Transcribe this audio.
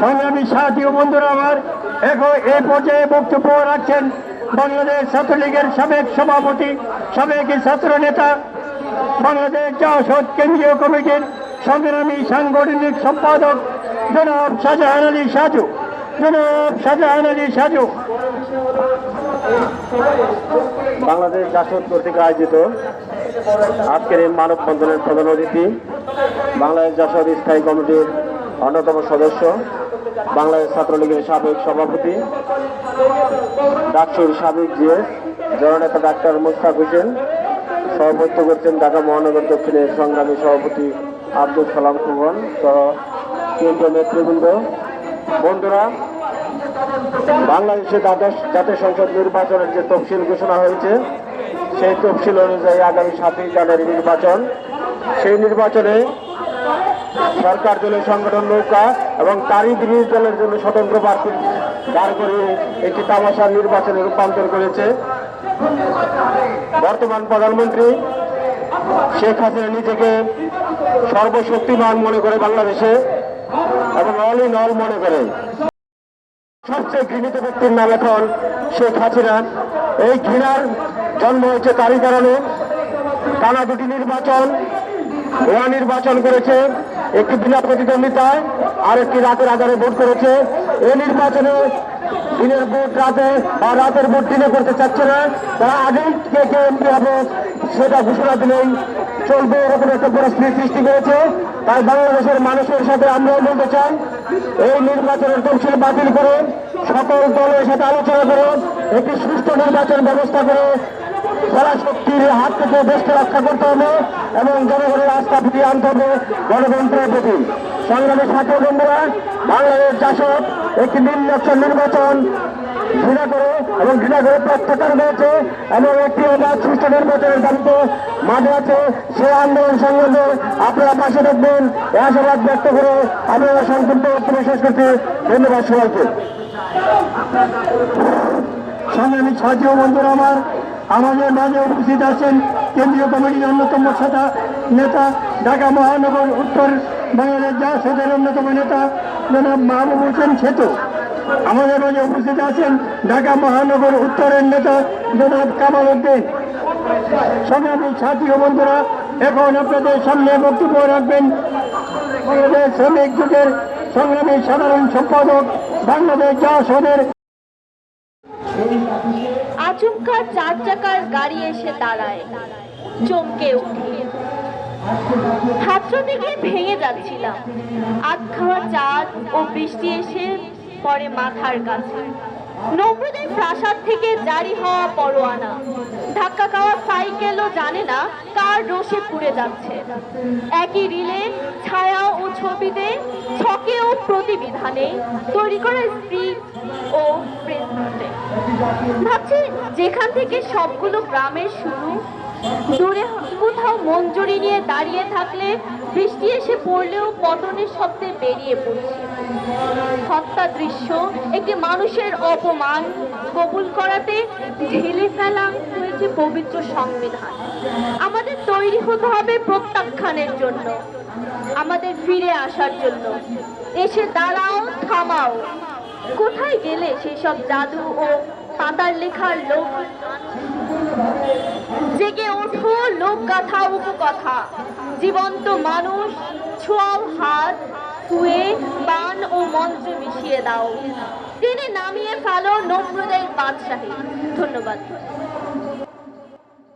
সংগ্রামী সাথী ও বন্ধুরা আমার, এখন এই পর্যায়ে বক্তব্য রাখছেন বাংলাদেশ ছাত্রলীগের সাবেক সভাপতি, সাবেক ছাত্র নেতা, বাংলাদেশ জাসদ কেন্দ্রীয় কমিটির সংগ্রামী সাংগঠনিক সম্পাদক জনাব শাহজাহান আলী সাজু। বাংলাদেশ জাসদ কর্তৃক আয়োজিত আজকের এই মানববন্ধনের প্রধান অতিথি বাংলাদেশ জাসদ স্থায়ী কমিটির অন্যতম সদস্য, বাংলাদেশ ছাত্রলীগের সাবেক সভাপতি, ডাকসুর সাবেক জিএস জননেতা ডাক্তার মুস্তাক হোসেন, সভাপতিত্ব করছেন ঢাকা মহানগর দক্ষিণের সংগ্রামী সভাপতি আব্দুল সালাম খুবন সহ কেন্দ্রীয় নেতৃবৃন্দ, বন্ধুরা, বাংলাদেশে দ্বাদশ জাতীয় সংসদ নির্বাচনের যে তফসিল ঘোষণা হয়েছে সেই তফসিল অনুযায়ী আগামী 7ই জানুয়ারি নির্বাচন। সেই নির্বাচনে সরকার দলের সংগঠন নৌকা এবং তারই বিরোধী দলের জন্য স্বতন্ত্র প্রার্থী দাঁড় করে একটি তামাশার নির্বাচনে রূপান্তর করেছে। বর্তমান প্রধানমন্ত্রী শেখ হাসিনা নিজেকে সর্বশক্তিমান মনে করে বাংলাদেশে এবং অল ইন অল মনে করে। সবচেয়ে ঘৃণিত ব্যক্তির নাম এখন শেখ হাসিনা। এই ঘৃণার জন্ম হয়েছে তারই কারণে টানা দুটি নির্বাচন, ভুয়া নির্বাচন করেছে, একটি বিনা প্রতিদ্বন্দ্বিতায় আর একটি রাতের আধারে ভোট করেছে। এই নির্বাচনে দিনের ভোট রাতে বা রাতের ভোট দিনে করতে চাচ্ছে না, তারা আগেই কে কে এমপি হবে সেটা ঘোষণা দিলেই চলবে, এরকম একটা পরিস্থিতি সৃষ্টি করেছে। তাই বাংলাদেশের মানুষের সাথে আমরাও বলতে চাই, এই নির্বাচনের তফসিল বাতিল করে সকল দলের সাথে আলোচনা করে একটি সুষ্ঠু নির্বাচন ব্যবস্থা করে পরাশক্তির হাত থেকে দেশকে রক্ষা করতে হবে এবং জনগণের আস্থা ফিরিয়ে আনতে হবে গণতন্ত্রের প্রতি। সংগ্রামী সাথী বন্ধুরা, বাংলাদেশ জাসদ একটি নির্বাচন ঘৃণা করে প্রত্যাখ্যান করেছে এবং একটি সুষ্ঠু নির্বাচনের দাবিতে মাঠে আছে। সেই আন্দোলন সংগ্রামে আপনারা পাশে দেখবেন, এই আশাবাদ ব্যক্ত করে আপনারা সংক্ষিপ্ত বক্তব্য শেষ করতে ধন্যবাদ সবাইকে। সংগ্রামী সাথী বন্ধুরা আমার, আমাদের মাঝে উপস্থিত আছেন কেন্দ্রীয় কমিটির অন্যতম নেতা, ঢাকা মহানগর উত্তর বাংলাদেশ জাসদের অন্যতম নেতা জনাব মাহবুব হোসেন সেতু। আমাদের মাঝে উপস্থিত আছেন ঢাকা মহানগর উত্তরের নেতা জনাব কামাল উদ্দিন। সংগ্রামী সাথী বন্ধুরা, এখন আপনাদের সামনে বক্তব্য রাখবেন বাংলাদেশ শ্রমিক জোটের সংগ্রামী সাধারণ সম্পাদক, বাংলাদেশ জাসদের। আচমকা 4 চাকার গাড়ি এসে দাঁড়ায়, চমকে উঠি, হাতটা থেকে ভেঙে যাচ্ছিলাম। আধ খাওয়া চাঁদ ও বৃষ্টি এসে পড়ে মাথার কাছে। নব্বদের প্রাসাদ থেকে জারি হওয়া পরোয়ানা, ধাক্কা খাওয়া সাইকেলও জানে না কার রোষে পুড়ে যাচ্ছে। একই রিলে ছায়া ও ছবিতে, ছকে ও প্রতিবিধানে তৈরি করা স্ক্রিপ্ট ও প্রেসে ভাবছি যেখান থেকে সবগুলো গ্রামের শুরু, দূরে কোথাও মঞ্জুরি নিয়ে দাঁড়িয়ে থাকলে বৃষ্টি এসে পড়লেও পতনের শব্দে বেরিয়ে পড়ছে। হত্যা দৃশ্য একটি মানুষের অপমান কবুল করাতে ঢেলে ফেলা হয়েছে পবিত্র সংবিধান। আমাদের তৈরি হতে হবে প্রত্যাখ্যানের জন্য, আমাদের ফিরে আসার জন্য। এসে দাঁড়াও, থামাও। কোথায় গেলে সেসব জাদু ও পাতার লেখার লোক? জেগে ওঠো, লোকগাথা উপকথা, জীবন্ত মানুষ ছোঁয়াও হাত, ছুঁয়ে বান ও মন্ত্রে মিশিয়ে দাও। টেনে নামিয়ে ফেলো নম্রদের বাদশাহী। ধন্যবাদ।